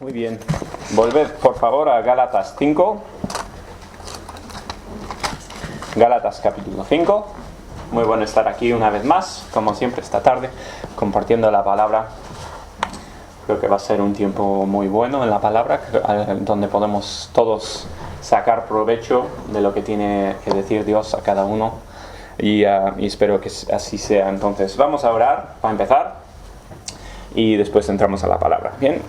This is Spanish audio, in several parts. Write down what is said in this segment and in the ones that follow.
Muy bien. Volved, por favor, a Gálatas 5. Gálatas capítulo 5. Muy bueno estar aquí una vez más, como siempre esta tarde, compartiendo la palabra. Creo que va a ser un tiempo muy bueno en la palabra, donde podemos todos sacar provecho de lo que tiene que decir Dios a cada uno. Y espero que así sea. Entonces, vamos a orar para empezar. Y después entramos a la palabra. Bien,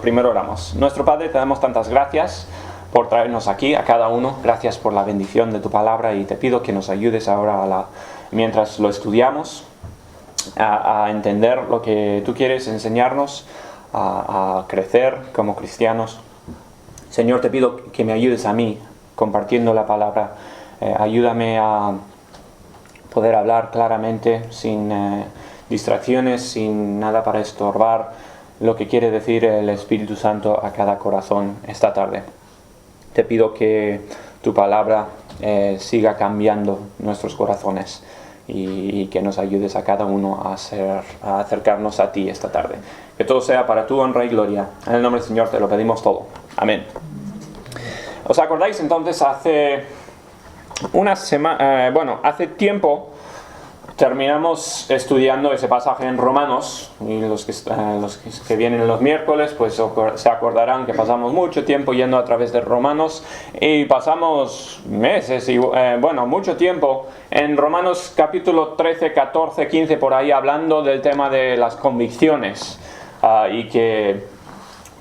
primero oramos. Nuestro Padre, te damos tantas gracias por traernos aquí a cada uno. Gracias por la bendición de tu palabra y te pido que nos ayudes ahora mientras lo estudiamos a entender lo que tú quieres enseñarnos, a crecer como cristianos. Señor, te pido que me ayudes a mí compartiendo la palabra. Ayúdame a poder hablar claramente sin distracciones, sin nada para estorbar lo que quiere decir el Espíritu Santo a cada corazón esta tarde. Te pido que tu palabra siga cambiando nuestros corazones y que nos ayudes a cada uno a acercarnos a ti esta tarde. Que todo sea para tu honra y gloria. En el nombre del Señor te lo pedimos todo. Amén. ¿Os acordáis entonces? Hace hace tiempo terminamos estudiando ese pasaje en Romanos, y los que vienen los miércoles pues se acordarán que pasamos mucho tiempo yendo a través de Romanos y pasamos meses y mucho tiempo en Romanos capítulo 13, 14, 15 por ahí hablando del tema de las convicciones y que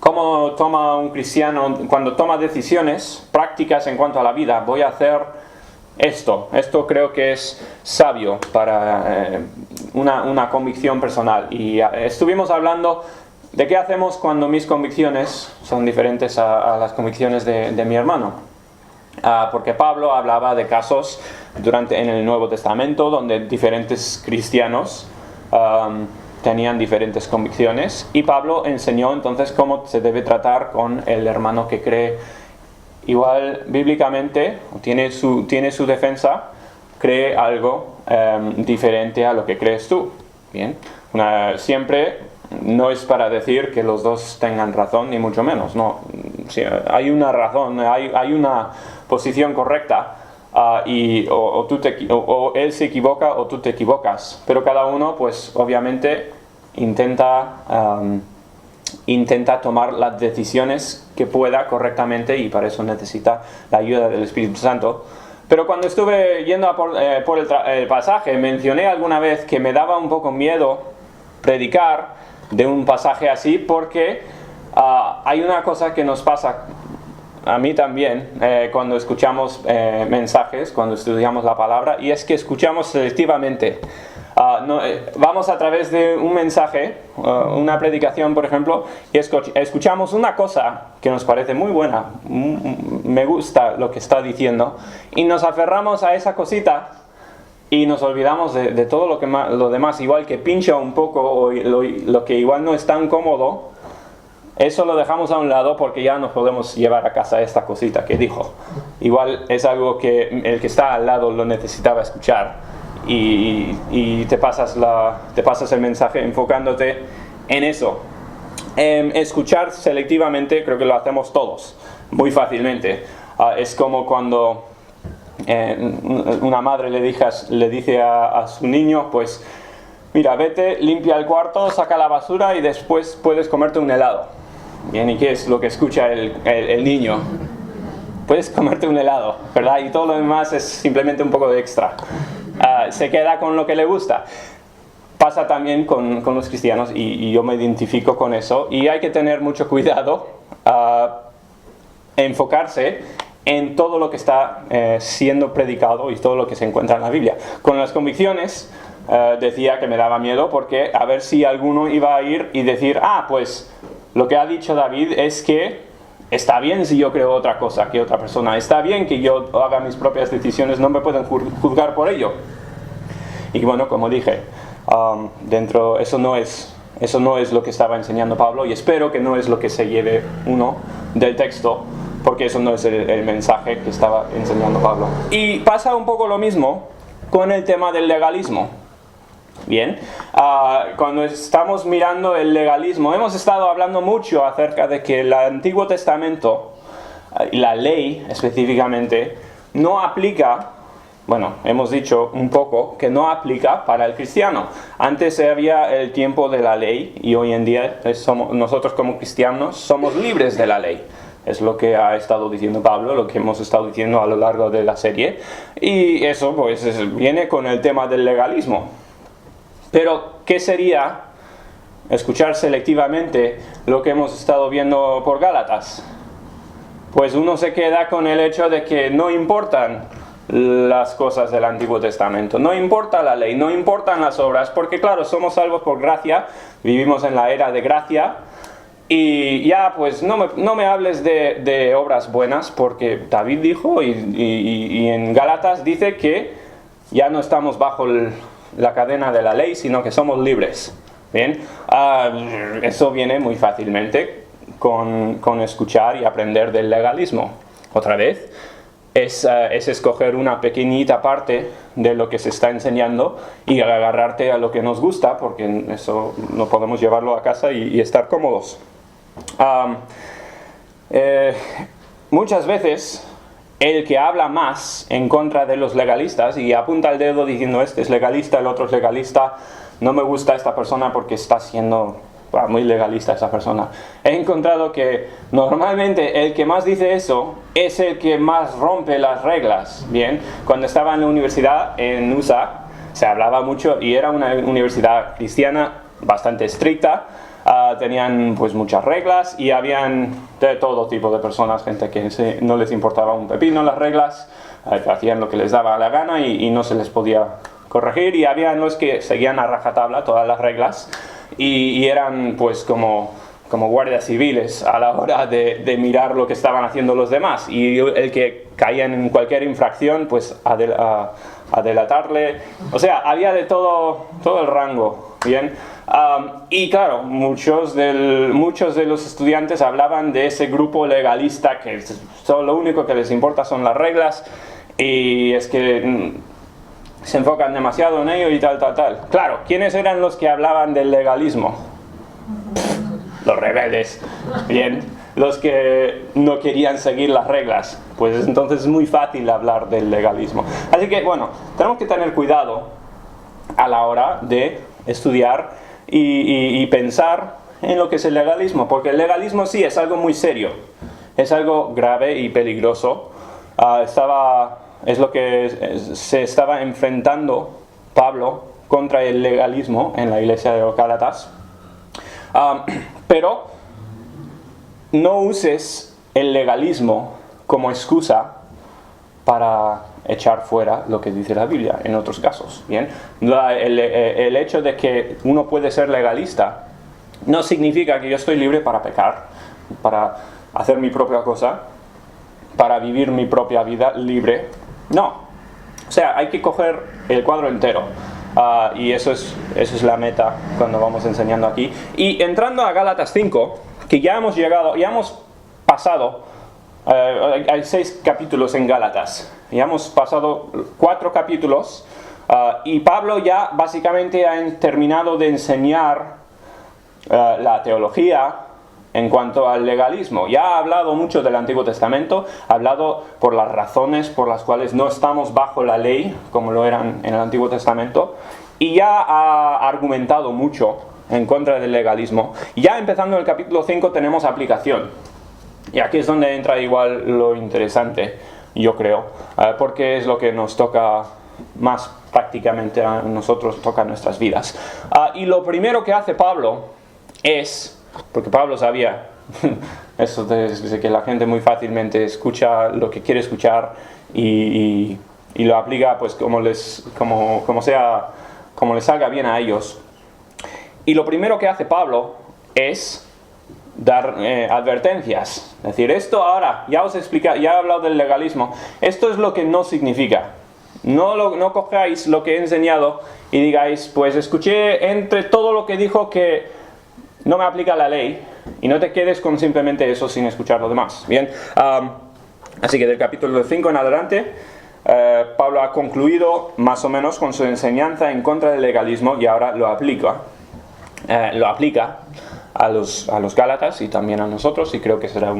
cómo toma un cristiano cuando toma decisiones prácticas en cuanto a la vida. Voy a hacer esto creo que es sabio para una convicción personal. Y estuvimos hablando de qué hacemos cuando mis convicciones son diferentes a las convicciones de mi hermano. Porque Pablo hablaba de casos en el Nuevo Testamento donde diferentes cristianos tenían diferentes convicciones. Y Pablo enseñó entonces cómo se debe tratar con el hermano que cree igual bíblicamente, tiene su defensa, cree algo diferente a lo que crees tú. Bien, siempre no es para decir que los dos tengan razón, ni mucho menos. No, sí, hay una razón, hay una posición correcta o él se equivoca o tú te equivocas. Pero cada uno, pues obviamente, intenta tomar las decisiones que pueda correctamente y para eso necesita la ayuda del Espíritu Santo. Pero cuando estuve yendo por el pasaje, mencioné alguna vez que me daba un poco miedo predicar de un pasaje así porque hay una cosa que nos pasa a mí también cuando escuchamos mensajes, cuando estudiamos la palabra, y es que escuchamos selectivamente. Vamos a través de un mensaje, una predicación por ejemplo, y escuchamos una cosa que nos parece muy buena, me gusta lo que está diciendo, y nos aferramos a esa cosita y nos olvidamos de todo lo demás, igual que pincha un poco o lo que igual no es tan cómodo. Eso lo dejamos a un lado porque ya nos podemos llevar a casa esta cosita que dijo. Igual es algo que el que está al lado lo necesitaba escuchar. Y te pasas el mensaje enfocándote en eso. Escuchar selectivamente creo que lo hacemos todos muy fácilmente. Es como cuando una madre le dice a su niño, pues mira, vete, limpia el cuarto, saca la basura y después puedes comerte un helado. Bien, ¿y qué es lo que escucha el niño? Puedes comerte un helado, ¿verdad? Y todo lo demás es simplemente un poco de extra. Se queda con lo que le gusta. Pasa también con los cristianos y yo me identifico con eso, y hay que tener mucho cuidado enfocarse en todo lo que está siendo predicado y todo lo que se encuentra en la Biblia. Con las convicciones decía que me daba miedo porque a ver si alguno iba a ir y decir pues lo que ha dicho David es que está bien si yo creo otra cosa que otra persona. Está bien que yo haga mis propias decisiones, no me pueden juzgar por ello. Y bueno, como dije, eso no es lo que estaba enseñando Pablo, y espero que no es lo que se lleve uno del texto, porque eso no es el mensaje que estaba enseñando Pablo. Y pasa un poco lo mismo con el tema del legalismo. Bien, cuando estamos mirando el legalismo, hemos estado hablando mucho acerca de que el Antiguo Testamento, la ley específicamente, no aplica, bueno, hemos dicho un poco que no aplica para el cristiano. Antes había el tiempo de la ley y hoy en día nosotros como cristianos somos libres de la ley. Es lo que ha estado diciendo Pablo, lo que hemos estado diciendo a lo largo de la serie. Y eso pues viene con el tema del legalismo. Pero, ¿qué sería escuchar selectivamente lo que hemos estado viendo por Gálatas? Pues uno se queda con el hecho de que no importan las cosas del Antiguo Testamento, no importa la ley, no importan las obras, porque claro, somos salvos por gracia, vivimos en la era de gracia, y ya pues no me hables de obras buenas, porque David dijo, y en Gálatas dice que ya no estamos bajo la cadena de la ley, sino que somos libres. Bien, eso viene muy fácilmente con escuchar y aprender del legalismo. Otra vez, es escoger una pequeñita parte de lo que se está enseñando y agarrarte a lo que nos gusta, porque eso no podemos llevarlo a casa y estar cómodos. Muchas veces el que habla más en contra de los legalistas y apunta el dedo diciendo este es legalista, el otro es legalista, no me gusta esta persona porque está siendo muy legalista esa persona. He encontrado que normalmente el que más dice eso es el que más rompe las reglas. Bien, cuando estaba en la universidad en USA se hablaba mucho y era una universidad cristiana bastante estricta. Tenían pues muchas reglas y habían de todo tipo de personas, gente que no les importaba un pepino las reglas, hacían lo que les daba la gana y no se les podía corregir, y habían los que seguían a rajatabla todas las reglas y eran pues como guardias civiles a la hora de mirar lo que estaban haciendo los demás, y el que caía en cualquier infracción pues a delatarle, o sea, había de todo el rango, ¿bien? Y claro, muchos de los estudiantes hablaban de ese grupo legalista que lo único que les importa son las reglas y es que se enfocan demasiado en ello y tal. Claro, ¿quiénes eran los que hablaban del legalismo? Los rebeldes, bien, los que no querían seguir las reglas. Pues entonces es muy fácil hablar del legalismo. Así que bueno, tenemos que tener cuidado a la hora de estudiar y pensar en lo que es el legalismo, porque el legalismo sí es algo muy serio, es algo grave y peligroso. Es lo que se estaba enfrentando Pablo contra el legalismo en la iglesia de los Gálatas. Pero no uses el legalismo como excusa para echar fuera lo que dice la Biblia en otros casos. Bien, el hecho de que uno puede ser legalista no significa que yo estoy libre para pecar, para hacer mi propia cosa, para vivir mi propia vida libre. No, o sea, hay que coger el cuadro entero. Y eso es la meta cuando vamos enseñando aquí. Y entrando a Gálatas 5, que ya hemos pasado, hay 6 capítulos en Gálatas, ya hemos pasado 4 capítulos, y Pablo ya básicamente ha terminado de enseñar la teología en cuanto al legalismo. Ya ha hablado mucho del Antiguo Testamento, ha hablado por las razones por las cuales no estamos bajo la ley, como lo eran en el Antiguo Testamento, y ya ha argumentado mucho en contra del legalismo. Ya empezando en el capítulo 5 tenemos aplicación. Y aquí es donde entra igual lo interesante, yo creo, porque es lo que nos toca más prácticamente a nosotros, toca nuestras vidas. Y lo primero que hace Pablo es, porque Pablo sabía eso de que la gente muy fácilmente escucha lo que quiere escuchar y lo aplica pues como les salga bien a ellos. Y lo primero que hace Pablo es dar advertencias. Es decir, esto ahora, ya he hablado del legalismo, esto es lo que no significa. No cojáis lo que he enseñado y digáis, pues escuché entre todo lo que dijo que no me aplica la ley, y no te quedes con simplemente eso sin escuchar lo demás. Bien, así que del capítulo 5 en adelante Pablo ha concluido más o menos con su enseñanza en contra del legalismo y ahora lo aplica a los Gálatas y también a nosotros, y creo que será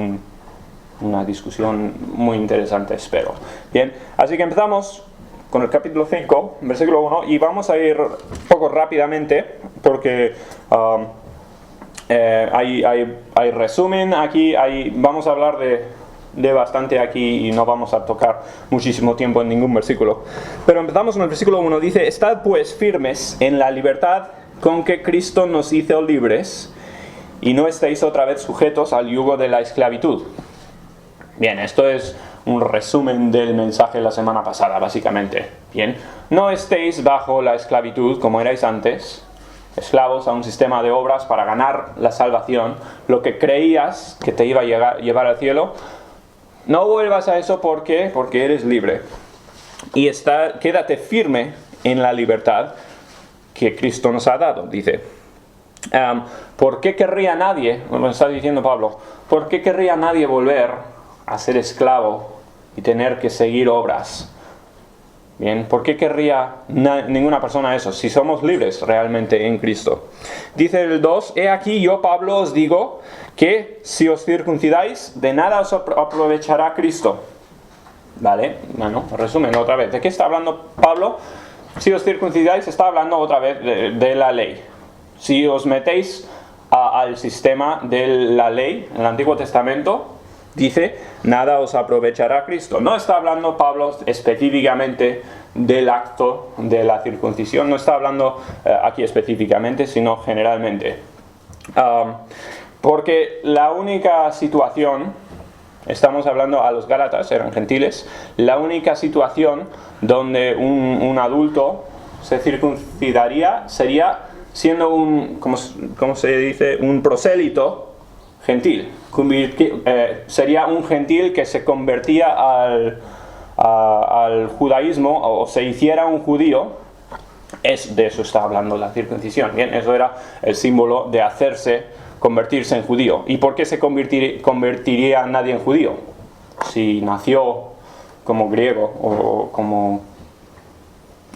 una discusión muy interesante, espero. Bien, así que empezamos con el capítulo 5, versículo 1, y vamos a ir un poco rápidamente porque hay resumen aquí, vamos a hablar de bastante aquí y no vamos a tocar muchísimo tiempo en ningún versículo. Pero empezamos con el versículo 1, dice: Estad pues firmes en la libertad con que Cristo nos hizo libres, y no estéis otra vez sujetos al yugo de la esclavitud. Bien, esto es un resumen del mensaje de la semana pasada, básicamente. Bien, no estéis bajo la esclavitud como erais antes, esclavos a un sistema de obras para ganar la salvación, lo que creías que te iba a llevar al cielo. No vuelvas a eso porque eres libre. Y quédate firme en la libertad que Cristo nos ha dado, dice. ¿Por qué querría nadie, como está diciendo Pablo, por qué querría nadie volver a ser esclavo y tener que seguir obras? Bien, ¿por qué querría ninguna persona eso, si somos libres realmente en Cristo? Dice el 2, he aquí yo, Pablo, os digo que si os circuncidáis, de nada os aprovechará Cristo. ¿Vale? Bueno, resumen otra vez. ¿De qué está hablando Pablo? Si os circuncidáis, está hablando otra vez de la ley. Si os metéis al sistema de la ley, en el Antiguo Testamento, dice, nada os aprovechará Cristo. No está hablando Pablo específicamente del acto de la circuncisión, no está hablando aquí específicamente, sino generalmente. Porque la única situación, estamos hablando a los Gálatas, eran gentiles, la única situación donde un adulto se circuncidaría sería siendo ¿cómo se dice? Un prosélito gentil. Sería un gentil que se convertía al judaísmo o se hiciera un judío. De eso está hablando la circuncisión. Bien, eso era el símbolo de convertirse en judío. ¿Y por qué se convertiría nadie en judío? Si nació como griego o como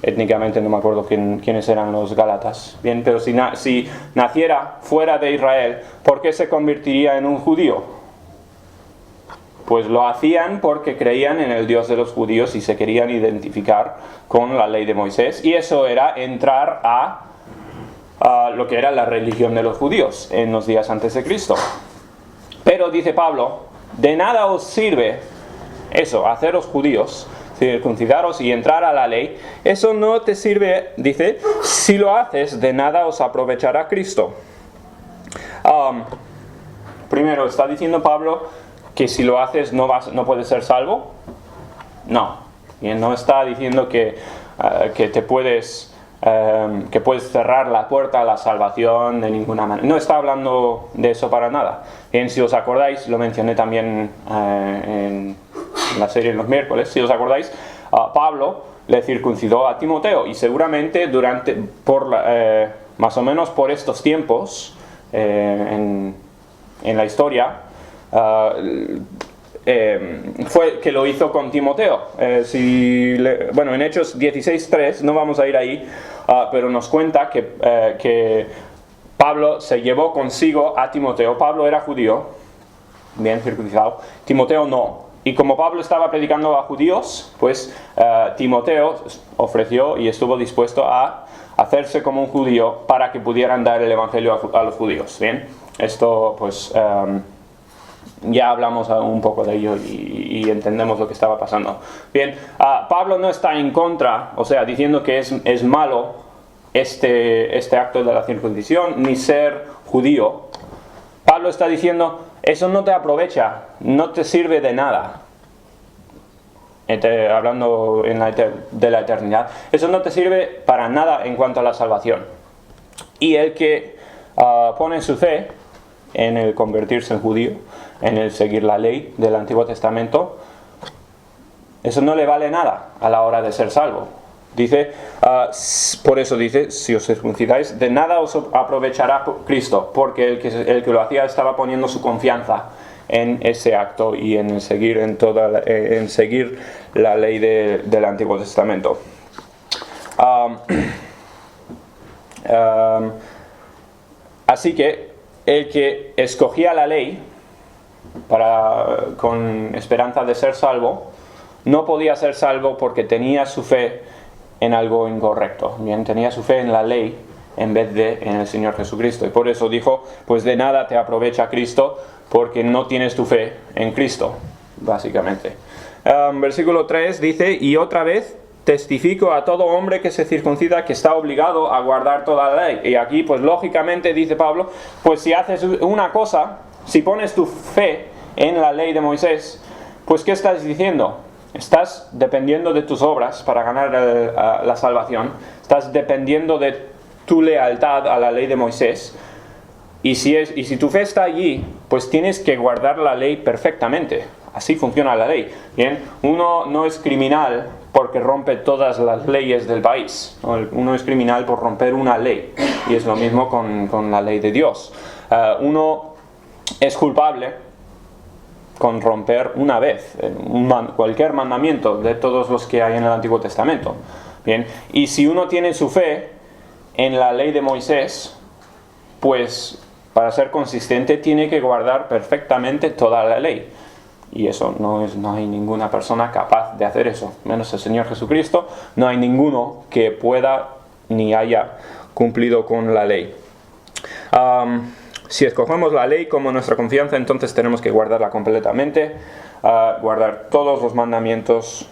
étnicamente, no me acuerdo quiénes eran los Gálatas. Bien, pero si naciera fuera de Israel, ¿por qué se convertiría en un judío? Pues lo hacían porque creían en el Dios de los judíos y se querían identificar con la ley de Moisés. Y eso era entrar a lo que era la religión de los judíos en los días antes de Cristo. Pero dice Pablo, de nada os sirve eso, haceros judíos, circuncidaros y entrar a la ley. Eso no te sirve, dice, si lo haces, de nada os aprovechará Cristo. Primero, ¿está diciendo Pablo que si lo haces no puedes ser salvo? No. Y no está diciendo que puedes cerrar la puerta a la salvación de ninguna manera. No está hablando de eso para nada. Bien, si os acordáis, lo mencioné también en la serie en los miércoles, si os acordáis, Pablo le circuncidó a Timoteo y seguramente más o menos por estos tiempos en la historia fue que lo hizo con Timoteo. En Hechos 16:3, no vamos a ir ahí, pero nos cuenta que Pablo se llevó consigo a Timoteo. Pablo era judío, bien circuncidado, Timoteo no. Y como Pablo estaba predicando a judíos, pues Timoteo ofreció y estuvo dispuesto a hacerse como un judío para que pudieran dar el evangelio a los judíos. Bien, esto pues ya hablamos un poco de ello y entendemos lo que estaba pasando. Bien, Pablo no está en contra, o sea, diciendo que es malo este acto de la circuncisión, ni ser judío. Pablo está diciendo, eso no te aprovecha, no te sirve de nada. Hablando de la eternidad, eso no te sirve para nada en cuanto a la salvación. Y el que pone su fe en el convertirse en judío, en el seguir la ley del Antiguo Testamento, eso no le vale nada a la hora de ser salvo. Dice, por eso dice, si os circuncidáis, de nada os aprovechará Cristo, porque el que lo hacía estaba poniendo su confianza en ese acto y en seguir en seguir la ley del Antiguo Testamento. Así que el que escogía la ley con esperanza de ser salvo, no podía ser salvo porque tenía su fe en algo incorrecto. Bien, tenía su fe en la ley en vez de en el Señor Jesucristo. Y por eso dijo, pues de nada te aprovecha Cristo, porque no tienes tu fe en Cristo, básicamente. Versículo 3 dice, y otra vez testifico a todo hombre que se circuncida que está obligado a guardar toda la ley. Y aquí, pues lógicamente, dice Pablo, pues si haces una cosa, si pones tu fe en la ley de Moisés, pues ¿qué estás diciendo? Estás dependiendo de tus obras para ganar la salvación. Estás dependiendo de tu lealtad a la ley de Moisés. Y si tu fe está allí, pues tienes que guardar la ley perfectamente. Así funciona la ley. Bien, uno no es criminal porque rompe todas las leyes del país. Uno es criminal por romper una ley. Y es lo mismo con la ley de Dios. Uno es culpable con romper una vez cualquier mandamiento de todos los que hay en el Antiguo Testamento. Bien, y si uno tiene su fe en la ley de Moisés, pues para ser consistente tiene que guardar perfectamente toda la ley. Y eso no hay ninguna persona capaz de hacer eso, menos el Señor Jesucristo. No hay ninguno que pueda ni haya cumplido con la ley. Si escogemos la ley como nuestra confianza, entonces tenemos que guardarla completamente, guardar todos los mandamientos,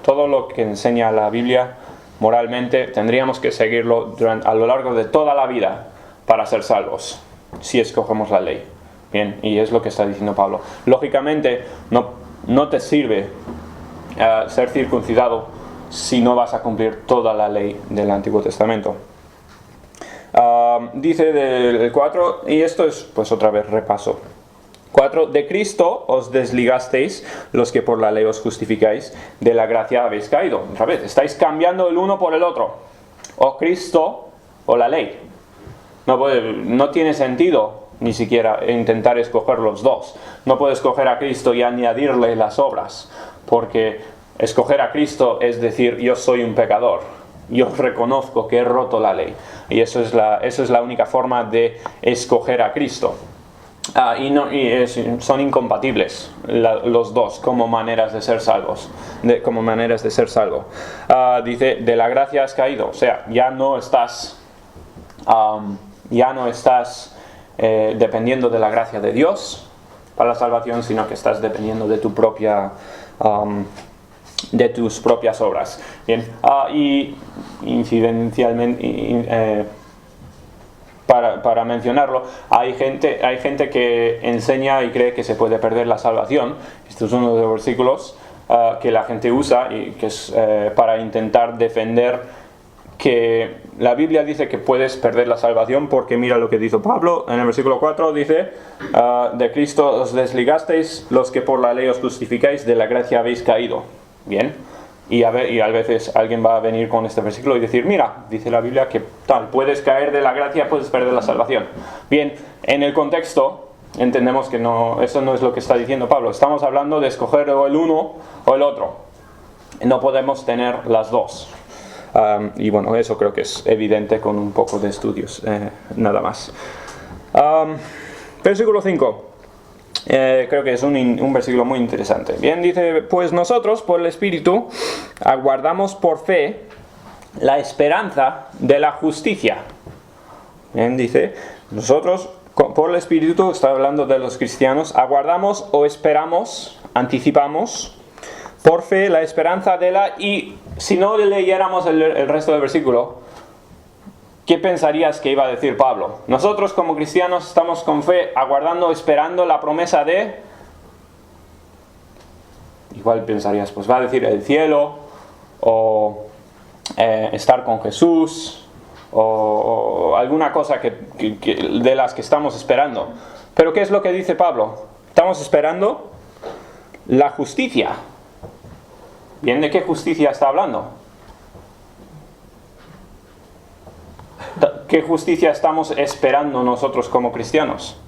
todo lo que enseña la Biblia moralmente, tendríamos que seguirlo a lo largo de toda la vida para ser salvos, si escogemos la ley. Bien, y es lo que está diciendo Pablo. Lógicamente, no te sirve ser circuncidado si no vas a cumplir toda la ley del Antiguo Testamento. Dice del 4, y esto es pues otra vez repaso. 4. De Cristo os desligasteis los que por la ley os justificáis, de la gracia habéis caído. Otra vez, estáis cambiando el uno por el otro. O Cristo o la ley. No tiene sentido ni siquiera intentar escoger los dos. No puedes escoger a Cristo y añadirle las obras, porque escoger a Cristo es decir, yo soy un pecador. Yo reconozco que he roto la ley. Y eso es la única forma de escoger a Cristo. Son incompatibles los dos como maneras de ser salvos. Dice, de la gracia has caído. O sea, ya no estás dependiendo de la gracia de Dios para la salvación, sino que estás dependiendo de de tus propias obras. Bien, y incidencialmente, para mencionarlo, hay gente que enseña y cree que se puede perder la salvación. Este es uno de los versículos que la gente usa y que es para intentar defender que la Biblia dice que puedes perder la salvación, porque mira lo que dice Pablo en el versículo 4, dice, de Cristo os desligasteis los que por la ley os justificáis, de la gracia habéis caído. Bien, y a veces alguien va a venir con este versículo y decir, mira, dice la Biblia que puedes caer de la gracia, puedes perder la salvación. Bien, en el contexto entendemos que eso no es lo que está diciendo Pablo. Estamos hablando de escoger o el uno o el otro. No podemos tener las dos. Y bueno, eso creo que es evidente con un poco de estudios, nada más. Versículo 5. Creo que es un versículo muy interesante. Bien, dice, pues nosotros por el Espíritu aguardamos por fe la esperanza de la justicia. Bien, dice, nosotros por el Espíritu, está hablando de los cristianos, aguardamos o esperamos, anticipamos por fe la esperanza de la... Y si no leyéramos el resto del versículo, ¿qué pensarías que iba a decir Pablo? Nosotros como cristianos estamos con fe, aguardando, esperando la promesa de... Igual pensarías, pues va a decir el cielo, o estar con Jesús, o alguna cosa de las que estamos esperando. Pero ¿qué es lo que dice Pablo? Estamos esperando la justicia. ¿Bien? ¿De qué justicia está hablando? ¿qué justicia estamos esperando nosotros como cristianos?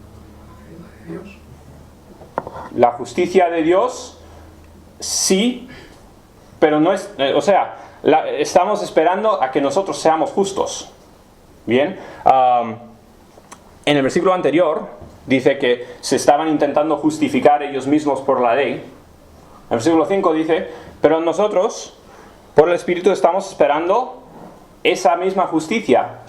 La justicia de Dios, sí, pero no es, estamos esperando a que nosotros seamos justos. Bien, en el versículo anterior dice que se estaban intentando justificar ellos mismos por la ley. El versículo 5 dice, pero nosotros, por el Espíritu, estamos esperando esa misma justicia.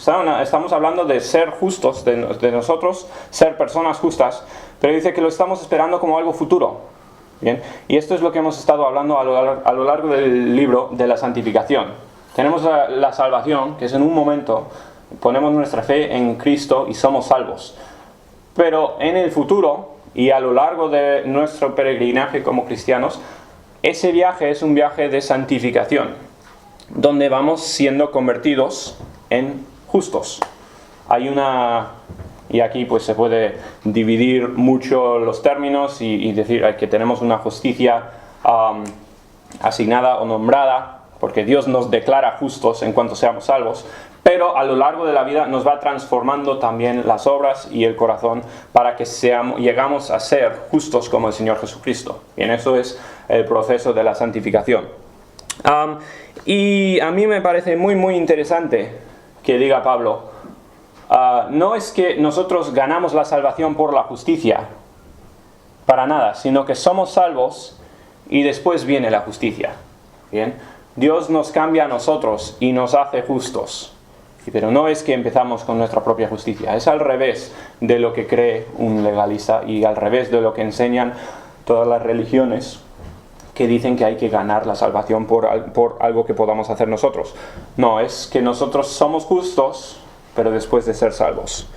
Estamos hablando de ser justos, de nosotros ser personas justas, pero dice que lo estamos esperando como algo futuro. Bien, y esto es lo que hemos estado hablando a lo largo del libro de la santificación. Tenemos la salvación, que es en un momento, ponemos nuestra fe en Cristo y somos salvos. Pero en el futuro y a lo largo de nuestro peregrinaje como cristianos, ese viaje es un viaje de santificación, donde vamos siendo convertidos en justos. Y aquí pues se puede dividir mucho los términos y decir que tenemos una justicia asignada o nombrada, porque Dios nos declara justos en cuanto seamos salvos, pero a lo largo de la vida nos va transformando también las obras y el corazón para que llegamos a ser justos como el Señor Jesucristo. Bien, eso es el proceso de la santificación. Y a mí me parece muy muy interesante que diga Pablo, no es que nosotros ganamos la salvación por la justicia, para nada, sino que somos salvos y después viene la justicia. Bien, Dios nos cambia a nosotros y nos hace justos, pero no es que empezamos con nuestra propia justicia, es al revés de lo que cree un legalista y al revés de lo que enseñan todas las religiones que dicen que hay que ganar la salvación por algo que podamos hacer nosotros. No, es que nosotros somos justos, pero después de ser salvos.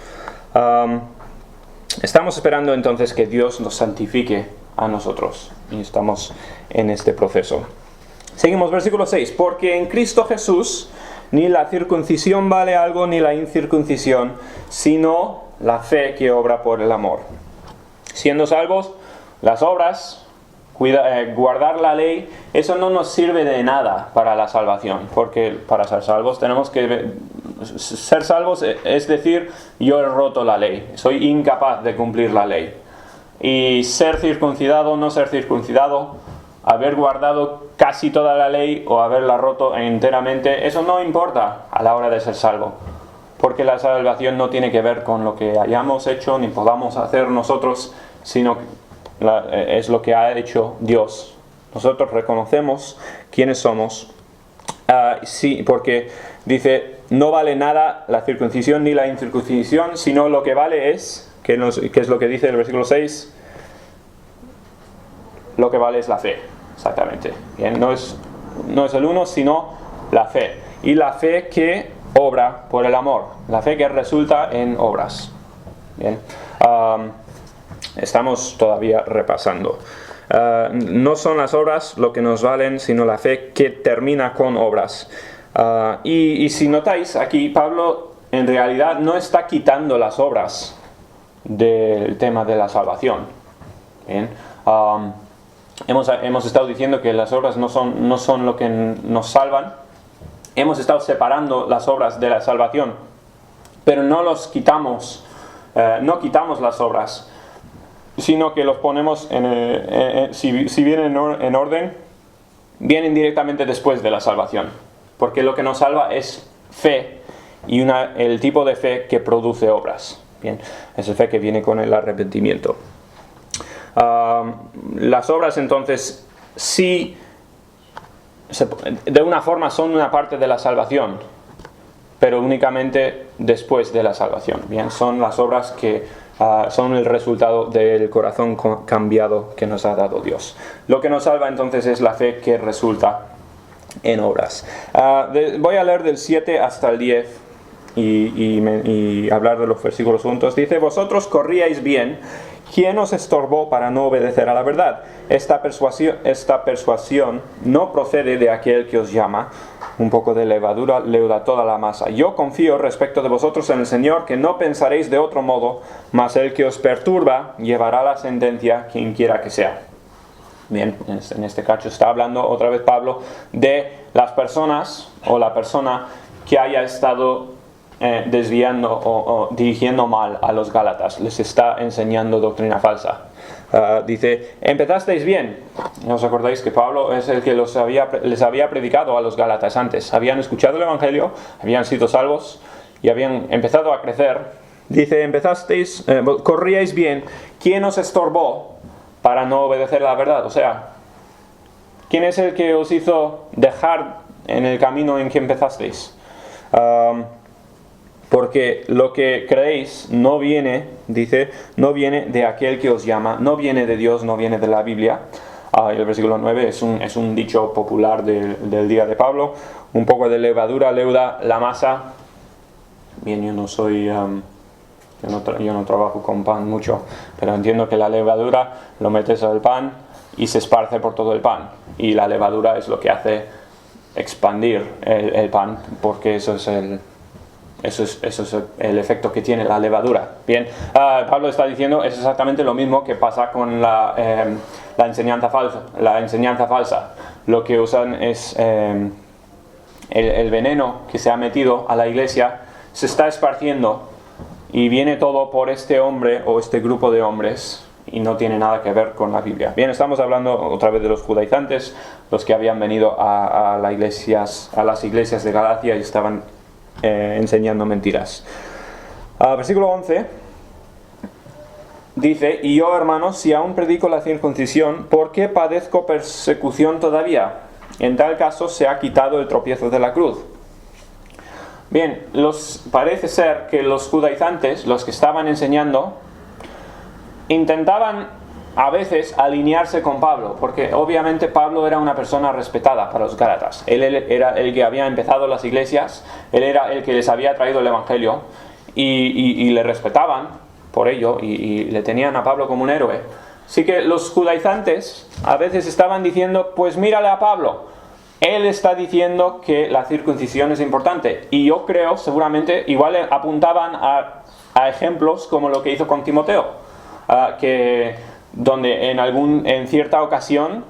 Estamos esperando entonces que Dios nos santifique a nosotros y estamos en este proceso. Seguimos, versículo 6. Porque en Cristo Jesús ni la circuncisión vale algo ni la incircuncisión, sino la fe que obra por el amor. Siendo salvos, las obras, guardar la ley, eso no nos sirve de nada para la salvación, porque para ser salvos tenemos que ser salvos, es decir, yo he roto la ley, soy incapaz de cumplir la ley. Y ser circuncidado, no ser circuncidado, haber guardado casi toda la ley o haberla roto enteramente, eso no importa a la hora de ser salvo, porque la salvación no tiene que ver con lo que hayamos hecho ni podamos hacer nosotros, sino es lo que ha hecho Dios. Nosotros reconocemos quiénes somos. Sí, porque dice, no vale nada la circuncisión ni la incircuncisión, sino lo que vale es, que es lo que dice el versículo 6, lo que vale es la fe, exactamente. Bien, no es el uno, sino la fe. Y la fe que obra por el amor, la fe que resulta en obras. Bien, estamos todavía repasando. No son las obras lo que nos valen, sino la fe que termina con obras. Y si notáis, aquí Pablo en realidad no está quitando las obras del tema de la salvación. Bien, hemos estado diciendo que las obras no son lo que nos salvan. Hemos estado separando las obras de la salvación, pero no los quitamos, no quitamos las obras, sino que los ponemos, si vienen en orden, vienen directamente después de la salvación. Porque lo que nos salva es fe y el tipo de fe que produce obras. Bien, es la fe que viene con el arrepentimiento. Las obras entonces sí, de una forma son una parte de la salvación, pero únicamente después de la salvación. Bien, son las obras que son el resultado del corazón cambiado que nos ha dado Dios. Lo que nos salva entonces es la fe que resulta en obras. Voy a leer del 7 hasta el 10 y hablar de los versículos juntos. Dice, vosotros corríais bien. ¿Quién os estorbó para no obedecer a la verdad? Esta persuasión no procede de aquel que os llama. Un poco de levadura leuda toda la masa. Yo confío respecto de vosotros en el Señor, que no pensaréis de otro modo, mas el que os perturba llevará la sentencia, quien quiera que sea. Bien, en este caso está hablando otra vez Pablo de las personas o la persona que haya estado desviando o dirigiendo mal a los Gálatas, les está enseñando doctrina falsa. Dice, empezasteis bien. ¿No os acordáis que Pablo es el que les había predicado a los Gálatas antes? Habían escuchado el Evangelio, habían sido salvos y habían empezado a crecer. Dice, empezasteis, corríais bien. ¿Quién os estorbó para no obedecer la verdad? O sea, ¿quién es el que os hizo dejar en el camino en que empezasteis? Porque lo que creéis no viene, dice, no viene de aquel que os llama, no viene de Dios, no viene de la Biblia. El versículo 9 es un dicho popular del día de Pablo. Un poco de levadura leuda la masa. Bien, yo no soy... yo no trabajo con pan mucho, pero entiendo que la levadura lo metes al pan y se esparce por todo el pan. Y la levadura es lo que hace expandir el pan, porque eso es el efecto que tiene la levadura. Bien, Pablo está diciendo es exactamente lo mismo que pasa con la enseñanza falsa. La enseñanza falsa. Lo que usan es el veneno que se ha metido a la iglesia, se está esparciendo y viene todo por este hombre o este grupo de hombres y no tiene nada que ver con la Biblia. Bien, estamos hablando otra vez de los judaizantes, los que habían venido a las iglesias de Galacia y estaban enseñando mentiras. Versículo 11 dice, y yo, hermanos, si aún predico la circuncisión, ¿por qué padezco persecución todavía? En tal caso se ha quitado el tropiezo de la cruz. Bien, parece ser que los judaizantes, los que estaban enseñando, intentaban a veces alinearse con Pablo, porque obviamente Pablo era una persona respetada para los Gálatas. Él era el que había empezado las iglesias, él era el que les había traído el Evangelio, y le respetaban por ello, y le tenían a Pablo como un héroe. Así que los judaizantes a veces estaban diciendo, pues mírale a Pablo, él está diciendo que la circuncisión es importante. Y yo creo, seguramente, igual apuntaban a ejemplos como lo que hizo con Timoteo, donde en cierta ocasión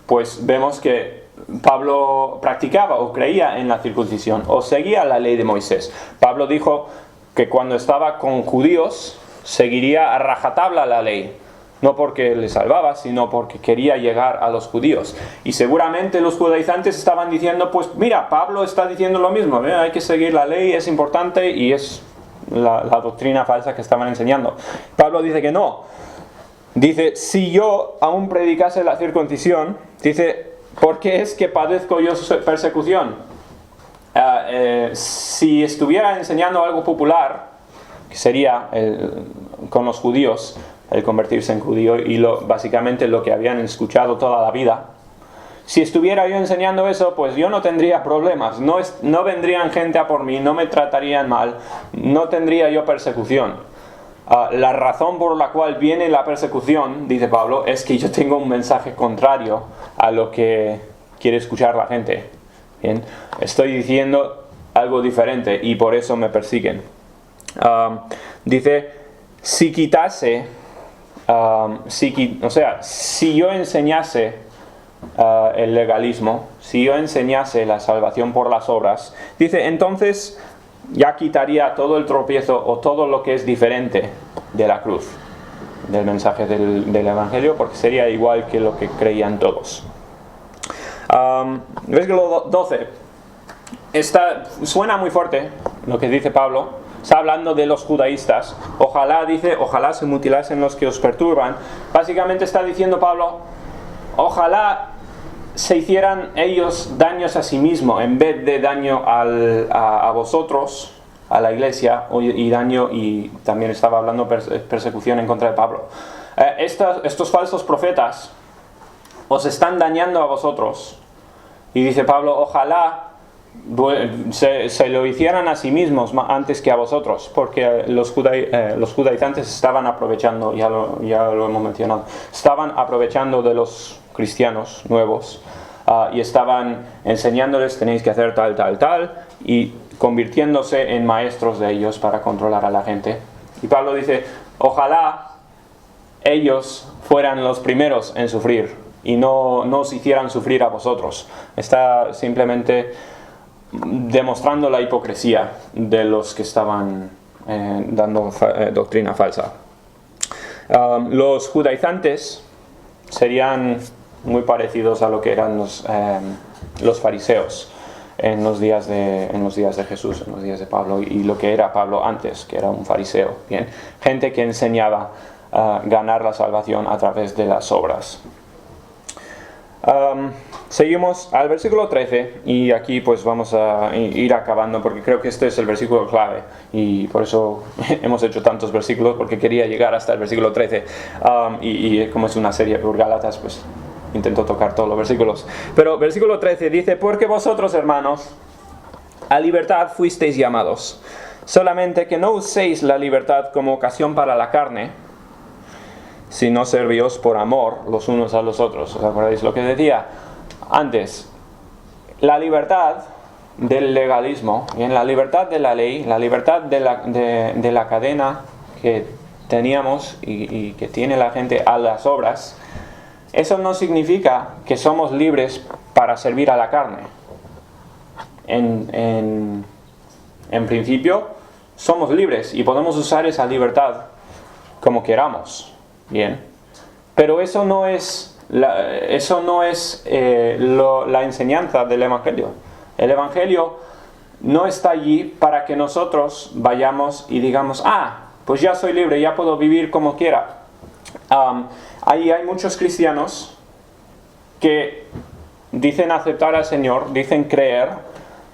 pues vemos que Pablo practicaba o creía en la circuncisión o seguía la ley de Moisés. Pablo dijo que cuando estaba con judíos seguiría a rajatabla la ley, no porque le salvaba, sino porque quería llegar a los judíos. Y seguramente los judaizantes estaban diciendo, pues mira, Pablo está diciendo lo mismo, hay que seguir la ley, es importante, y es la doctrina falsa que estaban enseñando. Pablo dice que no. Dice, si yo aún predicase la circuncisión, dice, ¿por qué es que padezco yo persecución? Si estuviera enseñando algo popular, que sería con los judíos, el convertirse en judío y básicamente lo que habían escuchado toda la vida, si estuviera yo enseñando eso, pues yo no tendría problemas, no vendrían gente a por mí, no me tratarían mal, no tendría yo persecución. La razón por la cual viene la persecución, dice Pablo, es que yo tengo un mensaje contrario a lo que quiere escuchar la gente. Bien, estoy diciendo algo diferente y por eso me persiguen. Dice, si quitase, si yo enseñase el legalismo, si yo enseñase la salvación por las obras, dice, entonces ya quitaría todo el tropiezo o todo lo que es diferente de la cruz, del mensaje del Evangelio, porque sería igual que lo que creían todos. Versículo 12. Suena muy fuerte lo que dice Pablo. Está hablando de los judaístas. Ojalá se mutilasen los que os perturban. Básicamente está diciendo Pablo, ojalá se hicieran ellos daños a sí mismos en vez de daño a vosotros, a la iglesia, y también estaba hablando persecución en contra de Pablo. Estos falsos profetas os están dañando a vosotros. Y dice Pablo, ojalá se lo hicieran a sí mismos antes que a vosotros, porque los judaizantes estaban aprovechando, ya lo hemos mencionado, estaban aprovechando de los cristianos nuevos y estaban enseñándoles tenéis que hacer tal y convirtiéndose en maestros de ellos para controlar a la gente. Y Pablo dice, ojalá ellos fueran los primeros en sufrir y no os hicieran sufrir a vosotros. Está simplemente demostrando la hipocresía de los que estaban dando doctrina falsa. Los judaizantes serían muy parecidos a lo que eran los fariseos en los días de Jesús, en los días de Pablo, y lo que era Pablo antes, que era un fariseo. Bien, gente que enseñaba a ganar la salvación a través de las obras. Seguimos al versículo 13 y aquí pues vamos a ir acabando porque creo que este es el versículo clave y por eso hemos hecho tantos versículos, porque quería llegar hasta el versículo 13 y como es una serie por Gálatas, pues intento tocar todos los versículos. Pero versículo 13 dice: porque vosotros, hermanos, a libertad fuisteis llamados, solamente que no uséis la libertad como ocasión para la carne, sino servíos por amor los unos a los otros. ¿Os acordáis lo que decía antes? La libertad del legalismo, y en la libertad de la ley, la libertad de la cadena que teníamos y que tiene la gente a las obras, eso no significa que somos libres para servir a la carne. En principio somos libres y podemos usar esa libertad como queramos. Bien, pero eso no es la enseñanza del Evangelio. El Evangelio no está allí para que nosotros vayamos y digamos: pues ya soy libre, ya puedo vivir como quiera. Ahí hay muchos cristianos que dicen aceptar al Señor, dicen creer,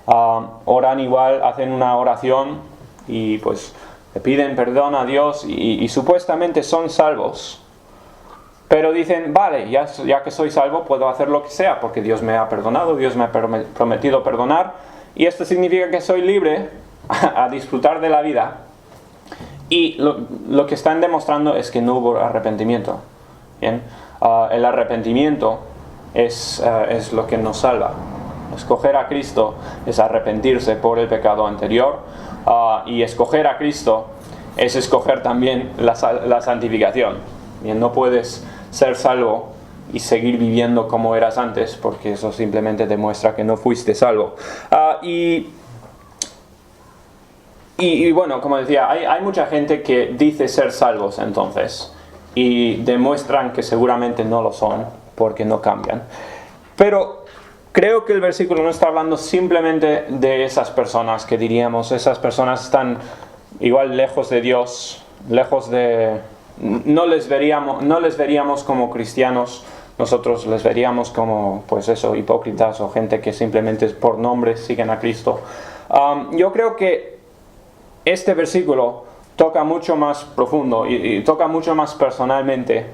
oran igual, hacen una oración y pues le piden perdón a Dios y supuestamente son salvos, pero dicen: vale, ya que soy salvo puedo hacer lo que sea porque Dios me ha perdonado, Dios me ha prometido perdonar y esto significa que soy libre a disfrutar de la vida. Y lo que están demostrando es que no hubo arrepentimiento. Bien, el arrepentimiento es lo que nos salva. Escoger a Cristo es arrepentirse por el pecado anterior, y escoger a Cristo es escoger también la santificación. Bien, no puedes ser salvo y seguir viviendo como eras antes, porque eso simplemente demuestra que no fuiste salvo. Y bueno, como decía, hay mucha gente que dice ser salvos entonces, y demuestran que seguramente no lo son, porque no cambian. Pero creo que el versículo no está hablando simplemente de esas personas que diríamos, esas personas están igual lejos de Dios, no les veríamos como cristianos, nosotros les veríamos como, pues eso, hipócritas o gente que simplemente por nombre siguen a Cristo. Yo creo que este versículo toca mucho más profundo y toca mucho más personalmente,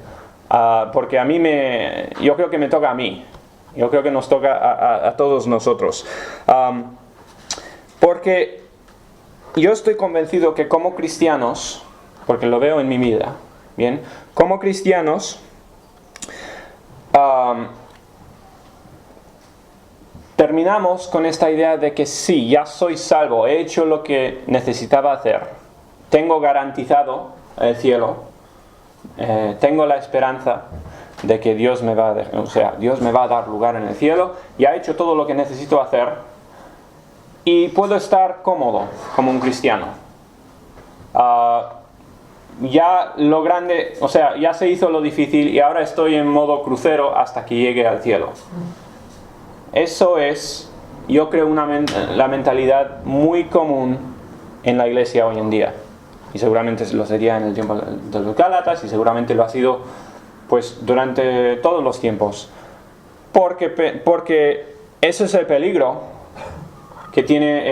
porque yo creo que me toca a mí. Yo creo que nos toca a todos nosotros. Porque yo estoy convencido que como cristianos, porque lo veo en mi vida, bien, como cristianos, terminamos con esta idea de que sí, ya soy salvo, he hecho lo que necesitaba hacer, tengo garantizado el cielo, tengo la esperanza de que Dios me va a dar lugar en el cielo, ya he hecho todo lo que necesito hacer y puedo estar cómodo como un cristiano. Ya lo grande, ya se hizo lo difícil y ahora estoy en modo crucero hasta que llegue al cielo. Eso es, yo creo, la mentalidad muy común en la iglesia hoy en día. Y seguramente lo sería en el tiempo de los Gálatas y seguramente lo ha sido pues durante todos los tiempos. Porque ese es el peligro que tiene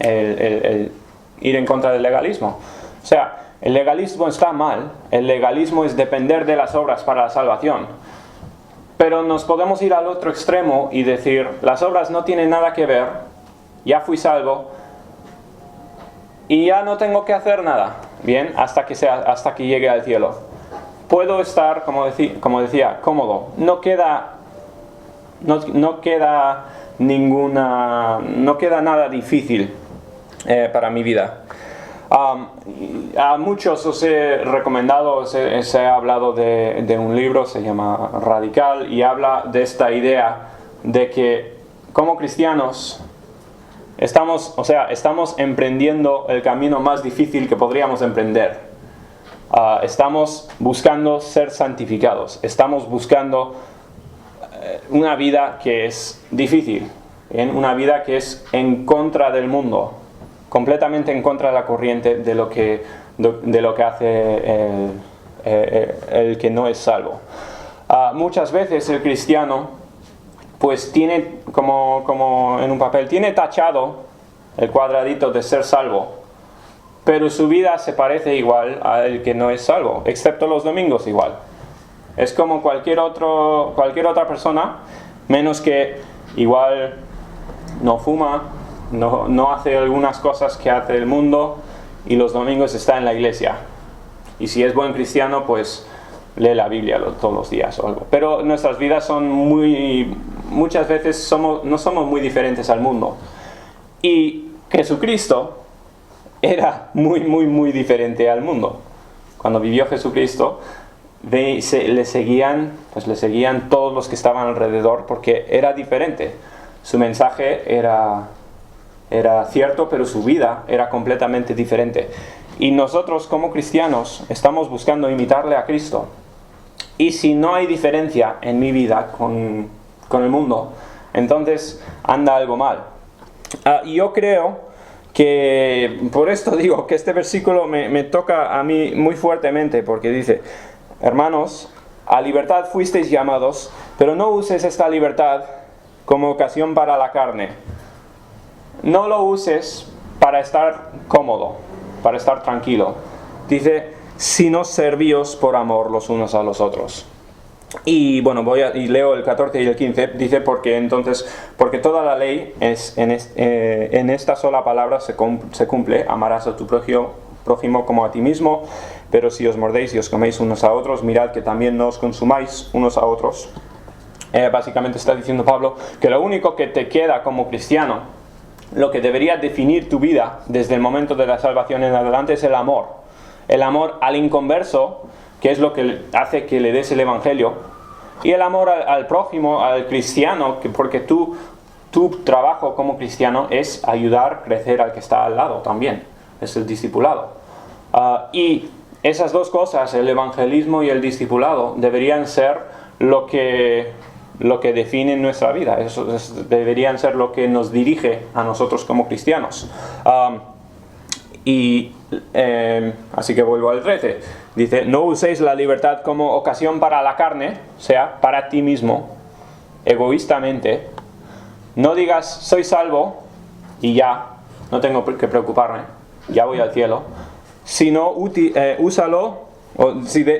el ir en contra del legalismo. O sea, el legalismo está mal. El legalismo es depender de las obras para la salvación. Pero nos podemos ir al otro extremo y decir: las obras no tienen nada que ver, ya fui salvo y ya no tengo que hacer nada, bien, hasta que llegue al cielo. Puedo estar, como decía, cómodo. No queda nada difícil para mi vida. A muchos os he recomendado, os he hablado de un libro, se llama Radical, y habla de esta idea de que como cristianos, estamos emprendiendo el camino más difícil que podríamos emprender. Estamos buscando ser santificados. Estamos buscando una vida que es difícil, una vida que es en contra del mundo, completamente en contra de la corriente de lo que hace el que no es salvo. Muchas veces el cristiano pues tiene, como en un papel, tiene tachado el cuadradito de ser salvo, pero su vida se parece igual al que no es salvo, excepto los domingos igual. Es como cualquier otra persona, menos que igual no fuma, no hace algunas cosas que hace el mundo y los domingos está en la iglesia. Y si es buen cristiano, pues lee la Biblia todos los días o algo. Pero nuestras vidas son muchas veces no somos muy diferentes al mundo. Y Jesucristo era muy diferente al mundo. Cuando vivió Jesucristo, le seguían todos los que estaban alrededor porque era diferente. Su mensaje era cierto, pero su vida era completamente diferente. Y nosotros como cristianos estamos buscando imitarle a Cristo. Y si no hay diferencia en mi vida con el mundo, entonces anda algo mal. Y yo creo que, por esto digo que este versículo me toca a mí muy fuertemente, porque dice: hermanos, a libertad fuisteis llamados, pero no uses esta libertad como ocasión para la carne. No lo uses para estar cómodo, para estar tranquilo. Dice: sino servíos por amor los unos a los otros. Y bueno, leo el 14 y el 15. Dice: porque toda la ley es en esta sola palabra se cumple: amarás a tu prójimo como a ti mismo. Pero si os mordéis y os coméis unos a otros, mirad que también no os consumáis unos a otros. Básicamente está diciendo Pablo que lo único que te queda como cristiano, lo que debería definir tu vida desde el momento de la salvación en adelante, es el amor. El amor al inconverso, que es lo que hace que le des el evangelio, y el amor al prójimo, al cristiano, porque tu trabajo como cristiano es ayudar a crecer al que está al lado también, es el discipulado. Y esas dos cosas, el evangelismo y el discipulado, deberían ser lo que define nuestra vida. Deberían ser lo que nos dirige a nosotros como cristianos. Así que vuelvo al 13. Dice: no uséis la libertad como ocasión para la carne, o sea, para ti mismo, egoístamente. No digas: soy salvo y ya, no tengo que preocuparme, ya voy al cielo. Sino úsalo,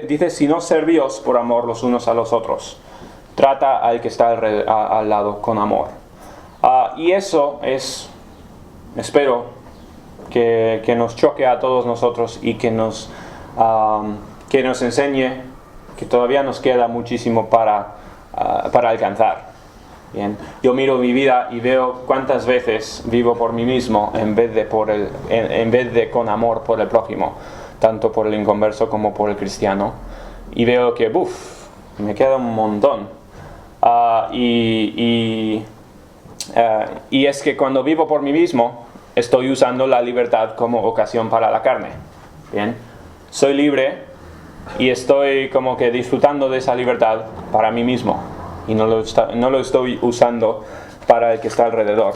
dice: sino servíos por amor los unos a los otros. Trata al que está al lado con amor. Y eso es, espero, que nos choque a todos nosotros y que nos enseñe que todavía nos queda muchísimo para alcanzar. Bien. Yo miro mi vida y veo cuántas veces vivo por mí mismo en vez de con amor por el prójimo, tanto por el inconverso como por el cristiano, y veo que me queda un montón. Y es que cuando vivo por mí mismo, estoy usando la libertad como ocasión para la carne. Bien, soy libre y estoy como que disfrutando de esa libertad para mí mismo, y no lo estoy usando para el que está alrededor.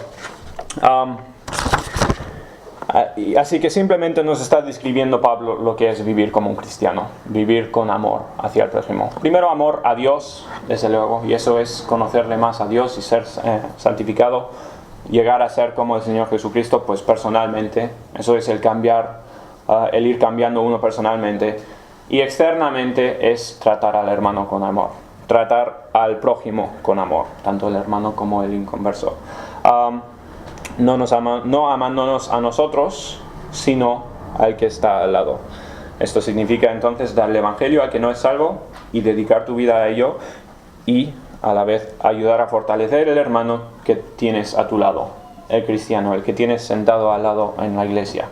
Así que simplemente nos está describiendo Pablo lo que es vivir como un cristiano, vivir con amor hacia el prójimo. Primero, amor a Dios, desde luego, y eso es conocerle más a Dios y ser santificado, llegar a ser como el Señor Jesucristo, pues personalmente. Eso es el ir cambiando uno personalmente. Y externamente es tratar al hermano con amor, tratar al prójimo con amor, tanto el hermano como el inconverso. No amándonos a nosotros, sino al que está al lado. Esto significa entonces dar el evangelio al que no es salvo y dedicar tu vida a ello, y a la vez ayudar a fortalecer el hermano que tienes a tu lado, el cristiano, el que tienes sentado al lado en la iglesia,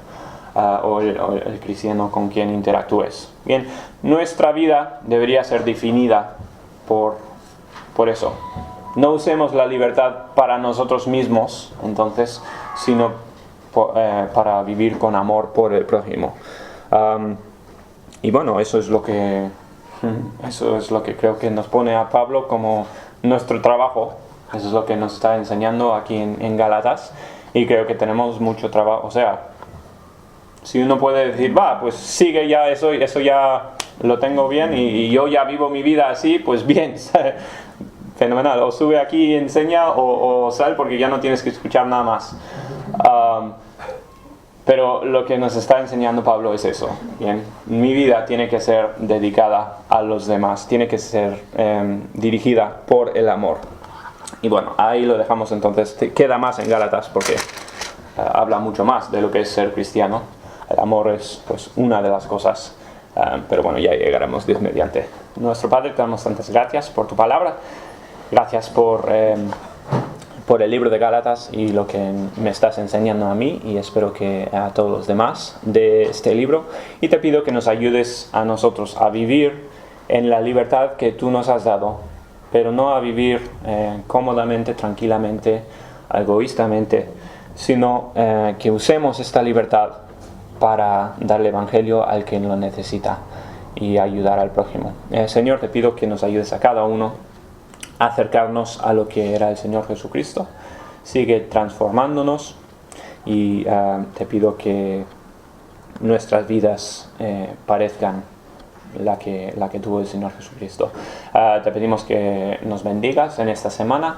o el cristiano con quien interactúes. Bien, nuestra vida debería ser definida por eso, no usemos la libertad para nosotros mismos, entonces, sino para vivir con amor por el prójimo. Y bueno, eso es lo que creo que nos pone a Pablo como nuestro trabajo. Eso es lo que nos está enseñando aquí en Gálatas. Y creo que tenemos mucho trabajo. O sea, si uno puede decir, pues sigue ya eso ya lo tengo bien y yo ya vivo mi vida así, pues bien, fenomenal. O sube aquí y enseña o sal porque ya no tienes que escuchar nada más. Pero lo que nos está enseñando Pablo es eso. Bien, mi vida tiene que ser dedicada a los demás, tiene que ser dirigida por el amor. Y bueno, ahí lo dejamos entonces. Queda más en Gálatas porque habla mucho más de lo que es ser cristiano. El amor es pues una de las cosas. Pero bueno, ya llegaremos Dios mediante. Nuestro Padre, te damos tantas gracias por tu palabra. Gracias por el libro de Gálatas y lo que me estás enseñando a mí, y espero que a todos los demás de este libro. Y te pido que nos ayudes a nosotros a vivir en la libertad que tú nos has dado, pero no a vivir cómodamente, tranquilamente, egoístamente, sino que usemos esta libertad para darle evangelio al que lo necesita y ayudar al prójimo. Señor, te pido que nos ayudes a cada uno a acercarnos a lo que era el Señor Jesucristo. Sigue transformándonos y te pido que nuestras vidas parezcan la que tuvo el Señor Jesucristo. Te pedimos que nos bendigas en esta semana,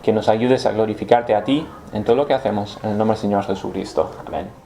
que nos ayudes a glorificarte a ti en todo lo que hacemos, en el nombre del Señor Jesucristo. Amén.